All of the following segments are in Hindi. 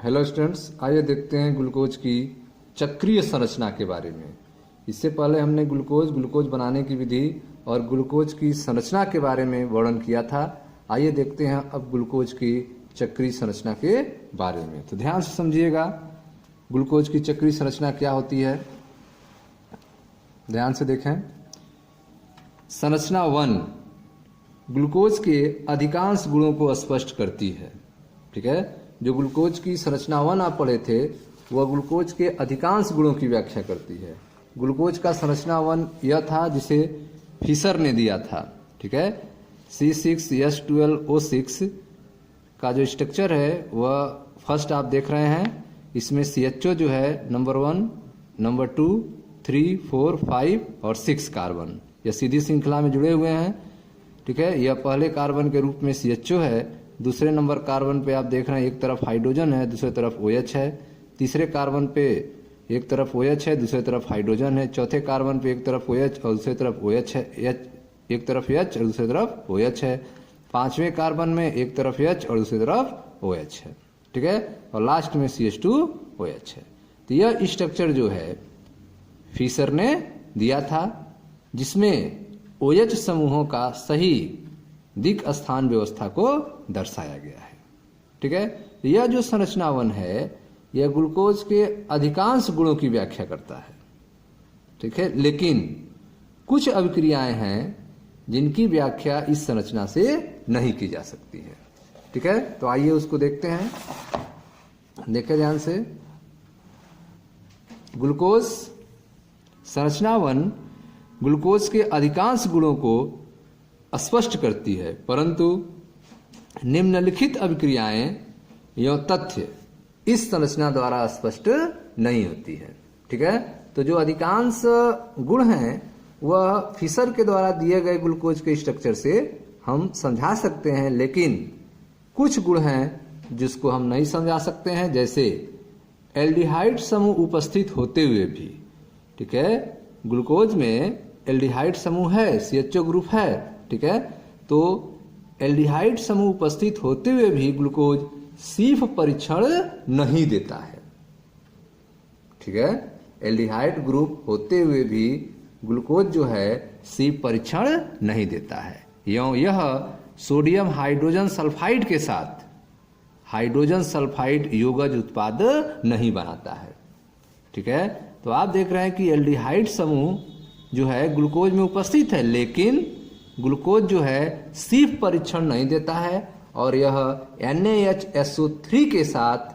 हेलो स्टूडेंट्स, आइए देखते हैं ग्लूकोज की चक्रीय संरचना के बारे में। इससे पहले हमने ग्लूकोज बनाने की विधि और ग्लूकोज की संरचना के बारे में वर्णन किया था। आइए देखते हैं अब ग्लूकोज की चक्रीय संरचना के बारे में। तो ध्यान से समझिएगा ग्लूकोज की चक्रीय संरचना क्या होती है। ध्यान से देखें। संरचना 1 ग्लूकोज के अधिकांश गुणों को स्पष्ट करती है। ठीक है, जो ग्लूकोज की संरचना 1 आप पढ़े थे वह ग्लूकोज के अधिकांश गुणों की व्याख्या करती है। ग्लूकोज का संरचना 1 यह था जिसे फिशर ने दिया था। ठीक है, C6H12O6 का जो स्ट्रक्चर है वह फर्स्ट आप देख रहे हैं। इसमें CHO जो है नंबर 1, नंबर 2, 3, 4, 5 और 6 कार्बन यह सीधी श्रृंखला में जुड़े हुए हैं। ठीक है, यह पहले कार्बन के रूप में CHO है। दूसरे नंबर कार्बन पे आप देख रहे हैं एक तरफ हाइड्रोजन है, दूसरे तरफ OH है। तीसरे कार्बन पे एक तरफ OH है, दूसरे तरफ हाइड्रोजन है। चौथे कार्बन पे एक तरफ OH और दूसरे तरफ OH है, एक तरफ H और दूसरी तरफ OH है। पांचवें कार्बन में एक तरफ H और दूसरी तरफ OH है। ठीक है, और लास्ट में CH2OH है। तो यह स्ट्रक्चर जो है फिशर ने दिया था, जिसमें OH समूहों का सही दिक् स्थान व्यवस्था को दर्शाया गया है। ठीक है, यह जो संरचना 1 है यह ग्लूकोज के अधिकांश गुणों की व्याख्या करता है। ठीक है, लेकिन कुछ अभिक्रियाएं हैं जिनकी व्याख्या इस संरचना से नहीं की जा सकती है। ठीक है, तो आइए उसको देखते हैं। देखें ध्यान से। ग्लूकोज संरचना 1 ग्लूकोज के अधिकांश गुणों को स्पष्ट करती है, परंतु निम्नलिखित अभिक्रियाएं एवं तथ्य इस संरचना द्वारा स्पष्ट नहीं होती है। ठीक है, तो जो अधिकांश गुण हैं वह फिशर के द्वारा दिए गए ग्लूकोज के स्ट्रक्चर से हम समझा सकते हैं, लेकिन कुछ गुण हैं जिसको हम नहीं समझा सकते हैं, जैसे एल्डिहाइड समूह उपस्थित होते हुए भी। ठीक है, ग्लूकोज में एल्डिहाइड समूह है, CHO ग्रुप है। ठीक है, तो एल्डिहाइड समूह उपस्थित होते हुए भी ग्लूकोज सिर्फ परीक्षण नहीं देता है। ठीक है, एल्डिहाइड ग्रुप होते हुए भी ग्लूकोज जो है सिर्फ परीक्षण नहीं देता है। यह सोडियम हाइड्रोजन सल्फाइड के साथ हाइड्रोजन सल्फाइड यौगिक उत्पाद नहीं बनाता है। ठीक है, तो आप देख रहे हैं कि एल्डिहाइड समूह जो है ग्लूकोज में उपस्थित है, लेकिन ग्लूकोज जो है सिर्फ परीक्षण नहीं देता है और यह NaHSO3 के साथ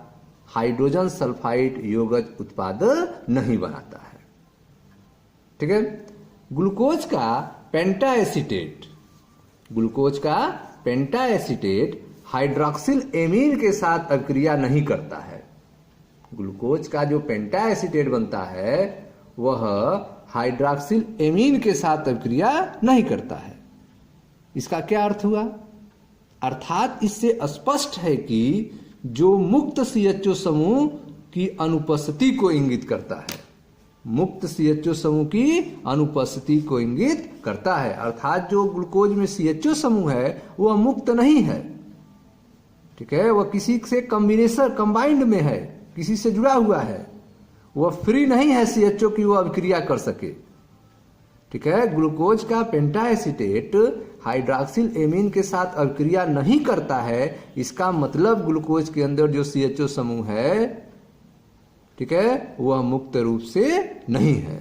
हाइड्रोजन सल्फाइड यौगिक उत्पाद नहीं बनाता है। ठीक है, ग्लूकोज का पेंटा एसीटेट हाइड्रोक्सिल एमीन के साथ अभिक्रिया नहीं करता है। ग्लूकोज का जो पेंटा एसीटेट बनता है वह हाइड्रोक्सिल एमीन के साथ अभिक्रिया नहीं करता है। इसका क्या अर्थ हुआ? अर्थात इससे स्पष्ट है कि जो मुक्त CHO समूह की अनुपस्थिति को इंगित करता है, मुक्त CHO समूह की अनुपस्थिति को इंगित करता है। अर्थात जो ग्लूकोज में CHO समूह है वह मुक्त नहीं है। ठीक है, वह किसी से कंबाइंड में है, किसी से जुड़ा हुआ है, वह फ्री नहीं है CHO की वह अभिक्रिया कर सके। ठीक है, ग्लूकोज का पेंटा एसीटेट हाइड्रोक्सिल एमीन के साथ अभिक्रिया नहीं करता है। इसका मतलब ग्लूकोज के अंदर जो CHO समूह है, ठीक है, वह मुक्त रूप से नहीं है।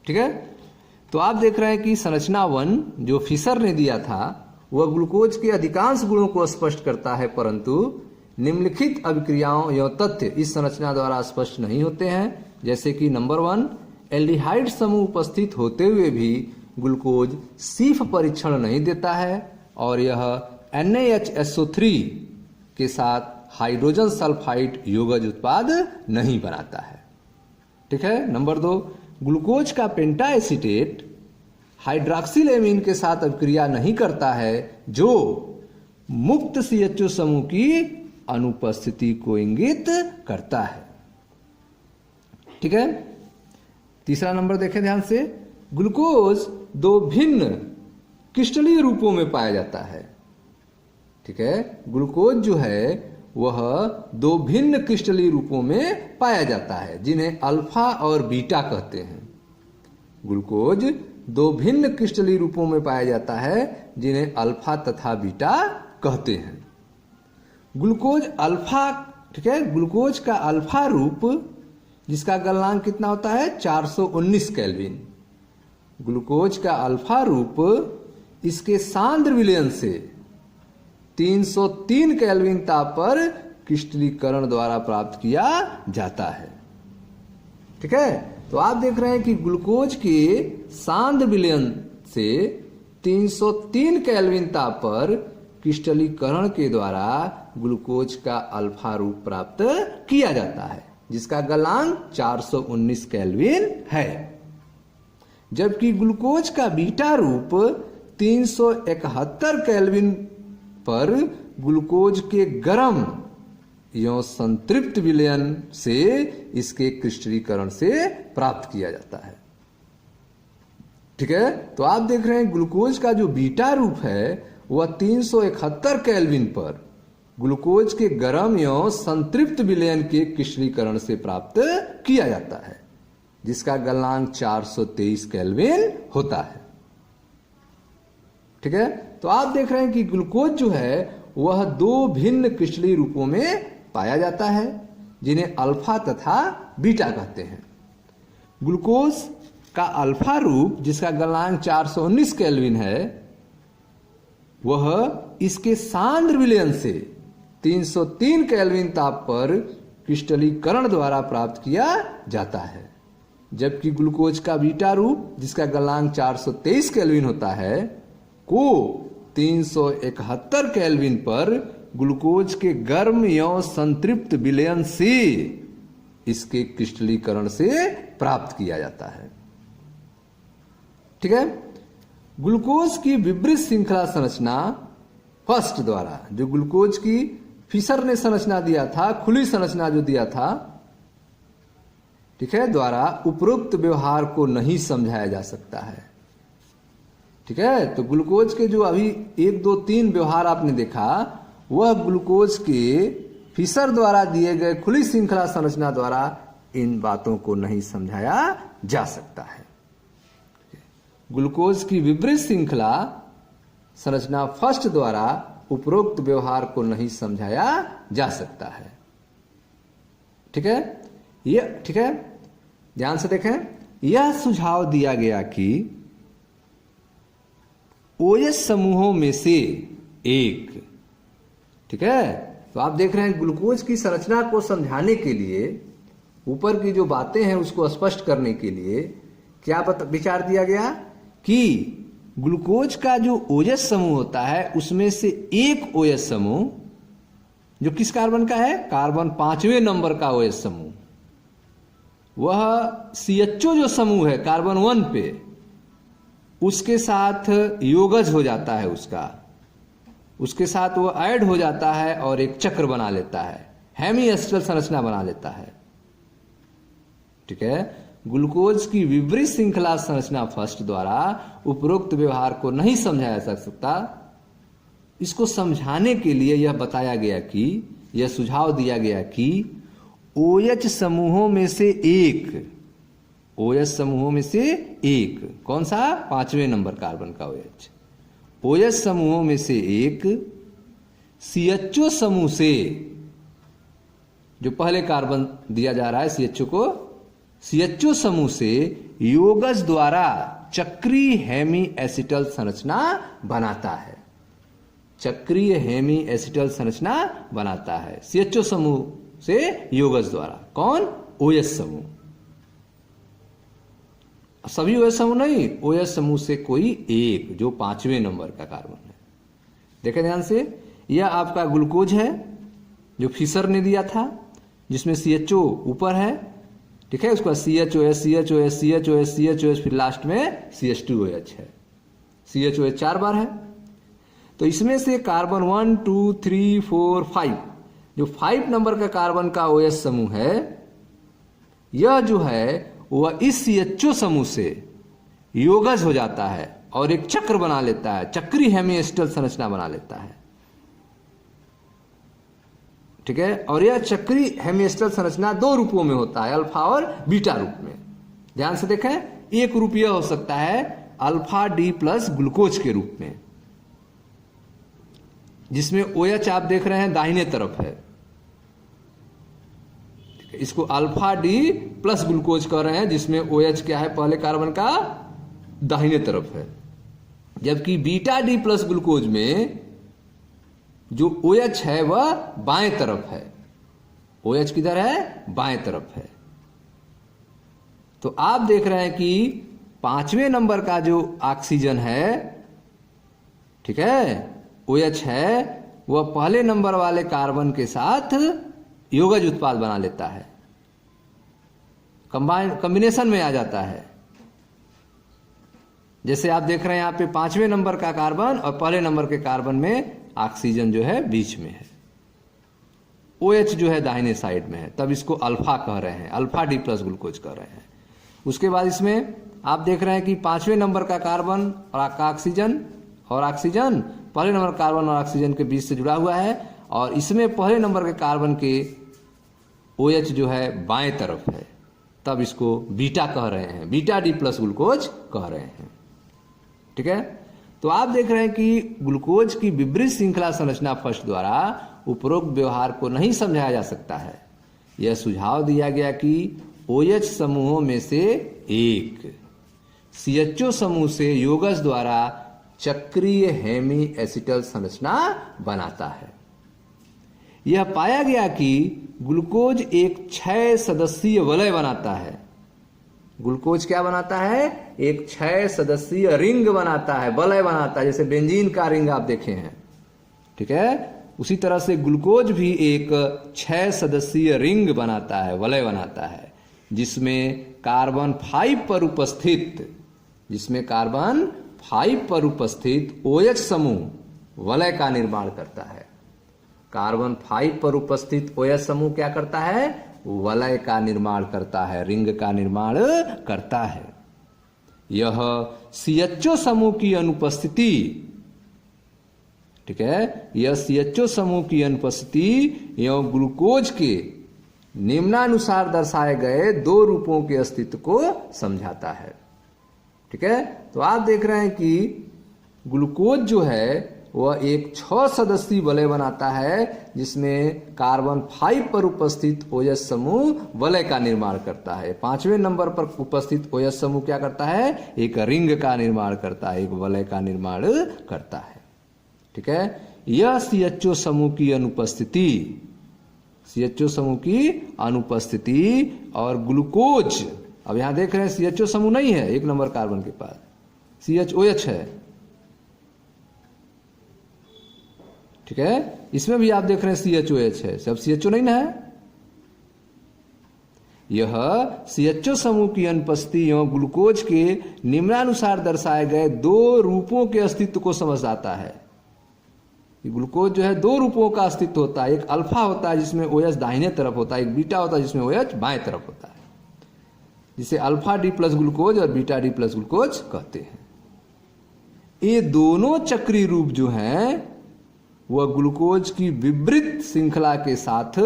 ठीक है, तो आप देख रहे हैं कि संरचना 1 जो फिशर ने दिया था वह ग्लूकोज के अधिकांश गुणों को स्पष्ट करता है, परंतु निम्नलिखित अभिक्रियाओं एवं तथ्य इस संरचना द्वारा स्पष्ट नहीं होते हैं, जैसे कि नंबर 1 एल्डिहाइड समूह उपस्थित होते हुए भी ग्लूकोज सिर्फ परीक्षण नहीं देता है और यह NaHSO3 के साथ हाइड्रोजन सल्फाइड यौगिक उत्पाद नहीं बनाता है। ठीक है, नंबर 2 ग्लूकोज का पेंटा एसीटेट हाइड्रोक्सिल एमीन के साथ अभिक्रिया नहीं करता है, जो मुक्त CHO समूह की अनुपस्थिति को इंगित करता है। ठीक है, तीसरा नंबर देखें ध्यान से। ग्लूकोज 2 भिन्न क्रिस्टलीय रूपों में पाया जाता है। ठीक है, ग्लूकोज जो है वह दो भिन्न क्रिस्टलीय रूपों में पाया जाता है जिन्हें अल्फा और बीटा कहते हैं। ग्लूकोज दो भिन्न क्रिस्टलीय रूपों में पाया जाता है जिन्हें अल्फा तथा बीटा कहते हैं। ग्लूकोज अल्फा, ठीक है, ग्लूकोज का अल्फा रूप जिसका गलनांक कितना होता है 419 केल्विन। ग्लूकोज का अल्फा रूप इसके सांद्र विलयन से 303 केल्विन ताप पर क्रिस्टलीकरण द्वारा प्राप्त किया जाता है। ठीक है, तो आप देख रहे हैं कि ग्लूकोज के सांद्र विलयन से 303 केल्विन ताप पर क्रिस्टलीकरण के द्वारा ग्लूकोज का अल्फा रूप प्राप्त किया जाता है जिसका गलनांक 419 केल्विन है। जबकि ग्लूकोज का बीटा रूप 371 केल्विन पर ग्लूकोज के गर्म एवं संतृप्त विलयन से इसके क्रिस्टलीकरण से प्राप्त किया जाता है। ठीक है, तो आप देख रहे हैं ग्लूकोज का जो बीटा रूप है वह 371 केल्विन पर ग्लूकोज के गर्म एवं संतृप्त विलयन के क्रिस्टलीकरण से प्राप्त किया जाता है जिसका गलनांक 423 केल्विन होता है। ठीक है, तो आप देख रहे हैं कि ग्लूकोज जो है वह दो भिन्न क्रिस्टलीय रूपों में पाया जाता है जिन्हें अल्फा तथा बीटा कहते हैं। ग्लूकोज का अल्फा रूप जिसका गलनांक 419 केल्विन है वह इसके सांद्र विलयन से 303 केल्विन ताप पर क्रिस्टलीकरण द्वारा प्राप्त किया जाता है। जबकि ग्लूकोज का बीटा रूप जिसका गलनांक 423 केल्विन होता है को 371 केल्विन पर ग्लूकोज के गर्म एवं संतृप्त विलयन से इसके क्रिस्टलीकरण से प्राप्त किया जाता है। ठीक है, ग्लूकोज की विपरीत श्रृंखला संरचना फर्स्ट द्वारा, जो ग्लूकोज की फिशर ने संरचना दिया था, खुली संरचना जो दिया था, ठीक है, द्वारा उपरोक्त व्यवहार को नहीं समझाया जा सकता है। ठीक है, तो ग्लूकोज के जो अभी 1 2 3 व्यवहार आपने देखा वह ग्लूकोज के फिशर द्वारा दिए गए खुली श्रृंखला संरचना द्वारा इन बातों को नहीं समझाया जा सकता है। ग्लूकोज की विपरीत श्रृंखला संरचना फर्स्ट द्वारा उपरोक्त व्यवहार को नहीं समझाया जा सकता है। ठीक है, यह, ठीक है, ध्यान से देखें, यह सुझाव दिया गया कि ओएच समूहों में से एक, ठीक है, तो आप देख रहे हैं ग्लूकोज की संरचना को समझाने के लिए, ऊपर की जो बातें हैं उसको स्पष्ट करने के लिए क्या विचार दिया गया कि ग्लूकोज का जो ओएच समूह होता है उसमें से एक ओएच समूह जो किस कार्बन का है, कार्बन 5वें नंबर का ओएच समूह, वह CHO जो समूह है कार्बन 1 पे, उसके साथ योगज हो जाता है, उसके साथ वो ऐड हो जाता है और एक चक्र बना लेता है, हेमी एसिटल संरचना बना लेता है। ठीक है, ग्लूकोज की विपरीत श्रृंखला संरचना फर्स्ट द्वारा उपरोक्त व्यवहार को नहीं समझाया जा सकता। इसको समझाने के लिए यह बताया गया कि, यह सुझाव दिया गया कि OH समूहों में से एक, OH समूहों में से एक, कौन सा, 5वें नंबर कार्बन का OH समूहों में से एक CHO समूह से, जो पहले कार्बन दिया जा रहा है CHO को, CHO समूह से योगज द्वारा चक्रीय हेमी एसिटल संरचना बनाता है, चक्रीय हेमी एसिटल संरचना बनाता है CHO समूह से योगज द्वारा। कौन, OH समूह, सभी OH समूह नहीं, OH समूह से कोई एक जो 5वें नंबर का कार्बन है। देखें ध्यान से, यह आपका ग्लूकोज है जो फिशर ने दिया था जिसमें CHO ऊपर है, ठीक है, उसका CHOH CHOH CHOH CHOH फिर लास्ट में CH2OH है, CHOH 4 बार है। तो इसमें से कार्बन 1 2 3 4 5, जो 5 नंबर का कार्बन का OH समूह है, यह जो है वह इस CHO समूह से योगज हो जाता है और एक चक्र बना लेता है, चक्रीय हेमी एसिटल संरचना बना लेता है। ठीक है। और यह चक्रीय हेमिएस्टर संरचना दो रूपों में होता है, अल्फा और बीटा रूप में। ध्यान से देखें, एक रूप यह हो सकता है अल्फा डी प्लस ग्लूकोज के रूप में, जिसमें OH आप देख रहे हैं दाहिने तरफ है, इसको अल्फा डी प्लस ग्लूकोज कह रहे हैं, जिसमें OH क्या है, पहले कार्बन का दाहिने तरफ है। जबकि बीटा डी प्लस ग्लूकोज में जो OH है वह बाएं तरफ है। OH किधर है, बाएं तरफ है। तो आप देख रहे हैं कि 5वें नंबर का जो ऑक्सीजन है, ठीक है, OH है, वह पहले नंबर वाले कार्बन के साथ योगज उत्पाद बना लेता है, कॉम्बिनेशन में आ जाता है। जैसे आप देख रहे हैं यहाँ पे 5वें नंबर का कार्बन और पहले नंबर के कार्बन में ऑक्सीजन जो है बीच में है, OH जो है दाहिने साइड में है, तब इसको अल्फा कह रहे हैं, अल्फा डी प्लस ग्लूकोज कह रहे हैं। उसके बाद इसमें आप देख रहे हैं कि 5वें नंबर का कार्बन और का ऑक्सीजन पहले नंबर कार्बन और ऑक्सीजन के बीच से जुड़ा हुआ है, और इसमें पहले नंबर के कार्बन के OH जो है बाएं तरफ है, तब इसको बीटा कह रहे हैं, बीटा डी प्लस ग्लूकोज कह रहे हैं। ठीक है। तो आप देख रहे हैं कि ग्लूकोज की विपरीत श्रृंखला संरचना फर्स्ट द्वारा उपरोक्त व्यवहार को नहीं समझाया जा सकता है। यह सुझाव दिया गया कि OH समूहों में से एक CHO समूह से योगज द्वारा चक्रीय हेमी एसिटल संरचना बनाता है। यह पाया गया कि ग्लूकोज एक 6 सदस्यीय वलय बनाता है। ग्लूकोज क्या बनाता है, एक 6 सदस्यीय रिंग बनाता है, वलय बनाता है, जैसे बेंजीन का रिंग आप देखे हैं। ठीक है, उसी तरह से ग्लूकोज भी एक 6 सदस्यीय रिंग बनाता है, वलय बनाता है, जिसमें कार्बन 5 पर उपस्थित OH समूह वलय का निर्माण करता है। कार्बन 5 पर उपस्थित OH समूह क्या करता है, वलय का निर्माण करता है, रिंग का निर्माण करता है। यह CHO समूह की अनुपस्थिति, ठीक है, यह CHO समूह की अनुपस्थिति एवं ग्लूकोज के निम्नानुसार दर्शाए गए दो रूपों के अस्तित्व को समझाता है। ठीक है। तो आप देख रहे हैं कि ग्लूकोज जो है वह एक 6 सदस्यीय वलय बनाता है, जिसमें कार्बन 5 पर उपस्थित OH समूह वलय का निर्माण करता है। 5वें नंबर पर उपस्थित OH समूह क्या करता है, एक रिंग का निर्माण करता है, एक वलय का निर्माण करता है। ठीक है। यह CHO समूह की अनुपस्थिति और ग्लूकोज, अब यहां देख रहे हैं CHO समूह नहीं है, एक नंबर कार्बन के पास CHOH है। ठीक है, इसमें भी आप देख रहे हैं CHOH है, सब CHO नहीं ना है। यह CHO समूह की अनुपस्थिति एवं ग्लूकोज के निम्नानुसार दर्शाए गए दो रूपों के अस्तित्व को समझाता है। ग्लूकोज जो है दो रूपों का अस्तित्व होता है, एक अल्फा होता है जिसमें OH दाहिने तरफ होता है, एक बीटा होता है जिसमें OH बाएं तरफ होता है, जिसे अल्फा डी प्लस ग्लूकोज और बीटा डी प्लस ग्लूकोज कहते हैं। ये दोनों चक्रीय रूप जो हैं वह ग्लूकोज की विपरीत श्रृंखला के साथ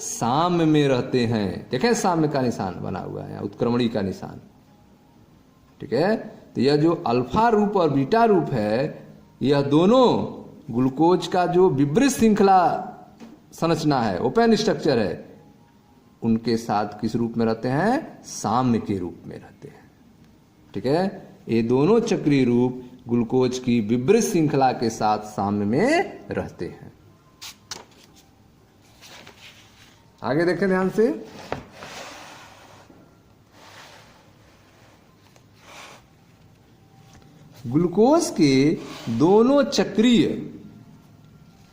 साम्य में रहते हैं। देखें साम्य का निशान बना हुआ है, उत्क्रमणी का निशान। ठीक है। तो यह जो अल्फा रूप और बीटा रूप है, यह दोनों ग्लूकोज का जो विपरीत श्रृंखला संरचना है, ओपन स्ट्रक्चर है, उनके साथ किस रूप में रहते हैं, साम्य के रूप में रहते हैं। ठीक है। ये दोनों चक्रीय रूप ग्लूकोज की विपरीत श्रृंखला के साथ साम्य में रहते हैं। आगे देखें ध्यान से। ग्लूकोज के दोनों चक्रीय,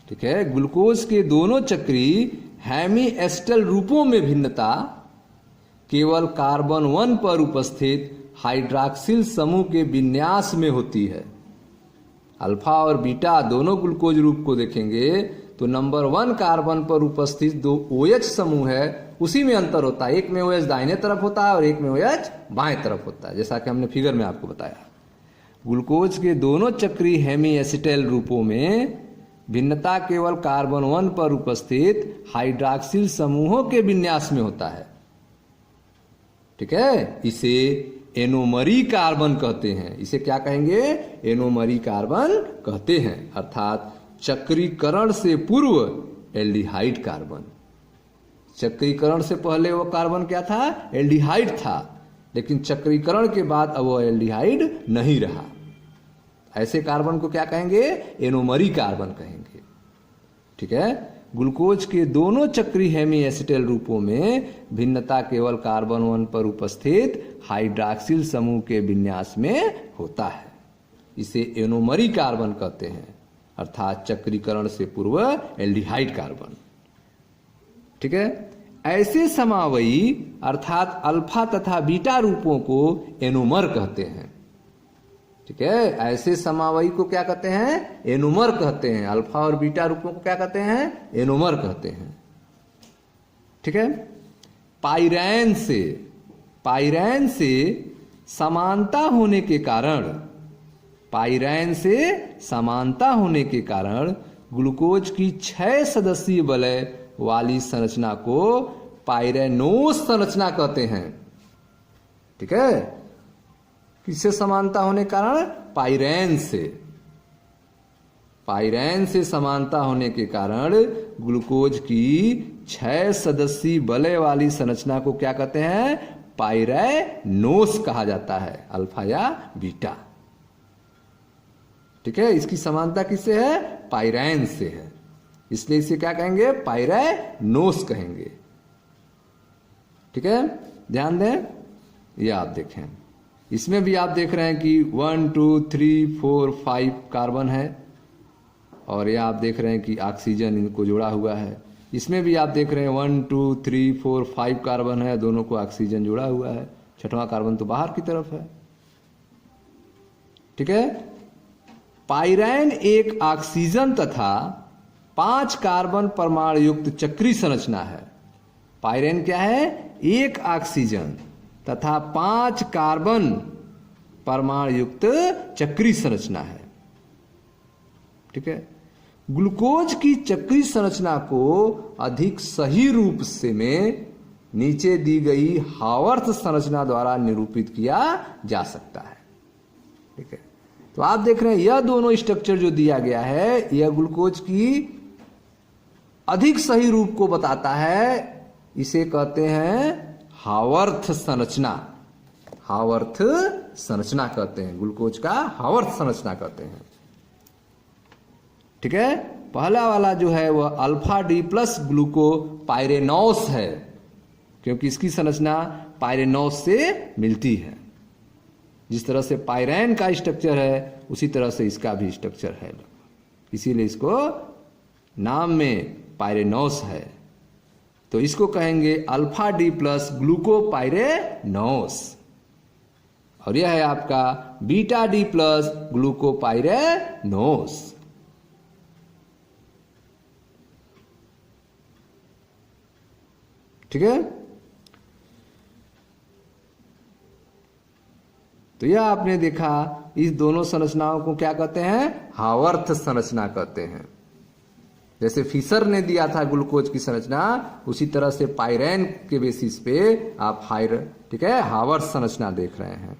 ठीक है, ग्लूकोज के दोनों चक्रीय हेमी एस्टल रूपों में भिन्नता केवल कार्बन 1 पर उपस्थित हाइड्रॉक्सिल समूह के विन्यास में होती है। अल्फा और बीटा दोनों ग्लूकोज रूप को देखेंगे तो नंबर 1 कार्बन पर उपस्थित दो OH समूह है, उसी में अंतर होता है। एक में OH दाहिने तरफ होता है और एक में OH बाएं तरफ होता है, जैसा कि हमने फिगर में आपको बताया। ग्लूकोज के दोनों चक्रीय हेमी एसिटाइल रूपों में भिन्नता केवल कार्बन 1 पर उपस्थित हाइड्रॉक्सिल समूहों के विन्यास में होता है। ठीक है, इसे एनोमरी कार्बन कहते हैं। इसे क्या कहेंगे? एनोमरी कार्बन कहते हैं, अर्थात चक्रीकरण से पूर्व एल्डिहाइड कार्बन। चक्रीकरण से पहले वो कार्बन क्या था? एल्डिहाइड था, लेकिन चक्रीकरण के बाद अब वो एल्डिहाइड नहीं रहा। ऐसे कार्बन को क्या कहेंगे? एनोमरी कार्बन कहेंगे। ठीक है, ग्लूकोज के दोनों चक्रीय हेमी एसिटेल रूपों में भिन्नता केवल कार्बन 1 पर उपस्थित हाइड्रॉक्सिल समूह के विन्यास में होता है। इसे एनोमरी कार्बन कहते हैं, अर्थात चक्रीकरण से पूर्व एल्डिहाइड कार्बन। ठीक है, ऐसे समावयी अर्थात अल्फा तथा बीटा रूपों को एनोमर कहते हैं। ठीक है, ऐसे समावयी को क्या कहते हैं? एनोमर कहते हैं। अल्फा और बीटा रूपों को क्या कहते हैं? एनोमर कहते हैं। ठीक है, पाइरैन से समानता होने के कारण ग्लूकोज की 6 सदस्यीय वलय वाली संरचना को पाइरेनोस संरचना कहते हैं। ठीक है, किससे समानता होने के कारण? पाइरैन से समानता होने के कारण ग्लूकोज की 6 सदस्यीय वलय वाली संरचना को क्या कहते हैं? पाइरेनोस कहा जाता है, अल्फा या बीटा। ठीक है, इसकी समानता किससे है? पाइरैन से है, इसलिए इसे क्या कहेंगे? पाइरेनोस कहेंगे। ठीक है, ध्यान दें, ये आप देखें, इसमें भी आप देख रहे हैं कि 1 2 3 4 5 कार्बन है, और यह आप देख रहे हैं कि ऑक्सीजन इनको जुड़ा हुआ है। इसमें भी आप देख रहे हैं 1 2 3 4 5 कार्बन है, दोनों को ऑक्सीजन जुड़ा हुआ है, 6वां कार्बन तो बाहर की तरफ है। ठीक है, पाइरैन एक ऑक्सीजन तथा 5 कार्बन परमाणु युक्त चक्रीय संरचना है। पाइरैन क्या है? एक ऑक्सीजन तथा 5 कार्बन परमाणु युक्त चक्रीय संरचना है। ठीक है, ग्लूकोज की चक्रीय संरचना को अधिक सही रूप से में नीचे दी गई हावर्थ संरचना द्वारा निरूपित किया जा सकता है। ठीक है, तो आप देख रहे हैं यह दोनों स्ट्रक्चर जो दिया गया है, यह ग्लूकोज की अधिक सही रूप को बताता है। इसे कहते हैं हावर्थ संरचना। हावर्थ संरचना कहते हैं, ग्लूकोज का हावर्थ संरचना कहते हैं। ठीक है, पहला वाला जो है वह अल्फा डी प्लस ग्लूकोपाइरेनोस है, क्योंकि इसकी संरचना पाइरेनोस से मिलती है। जिस तरह से पाइरैन का स्ट्रक्चर है उसी तरह से इसका भी स्ट्रक्चर है, इसीलिए इसको नाम में पाइरेनोस है। तो इसको कहेंगे अल्फा डी प्लस ग्लूकोपाइरेनोस, और यह है आपका बीटा डी प्लस ग्लूकोपाइरेनोस। ठीक है, तो यह आपने देखा, इस दोनों संरचनाओं को क्या कहते हैं? हावर्थ संरचना कहते हैं। जैसे फिशर ने दिया था ग्लूकोज की संरचना, उसी तरह से पाइरैन के बेसिस पे आप ठीक है, हावर्थ संरचना देख रहे हैं।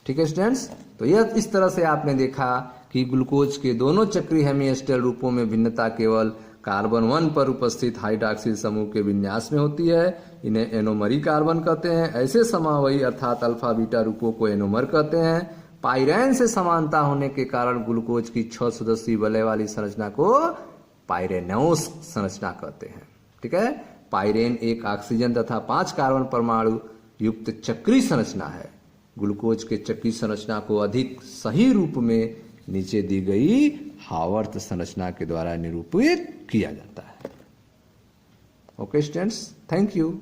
ठीक है स्टूडेंट्स, तो यह इस तरह से आपने देखा कि ग्लूकोज के दोनों चक्रीय हेमी एसिटेल रूपों में भिन्नता केवल कार्बन 1 पर उपस्थित हाइड्रॉक्सिल समूह के विन्यास में होती है। इन्हें एनोमरी कार्बन कहते हैं। ऐसे समावयी अर्थात अल्फा बीटा रूपों को एनोमर कहते हैं। पाइरैन से समानता होने के कारण ग्लूकोज की 6 सदस्यीय वलय वाली संरचना को पाइरेनोस संरचना कहते हैं। ठीक है, पाइरेन एक ऑक्सीजन तथा 5 कार्बन परमाणु युक्त चक्रीय संरचना है। ग्लूकोज के चक्रीय संरचना को अधिक सही रूप में नीचे दी गई हावर्थ संरचना के द्वारा निरूपित किया जाता है। Okay students, thank you.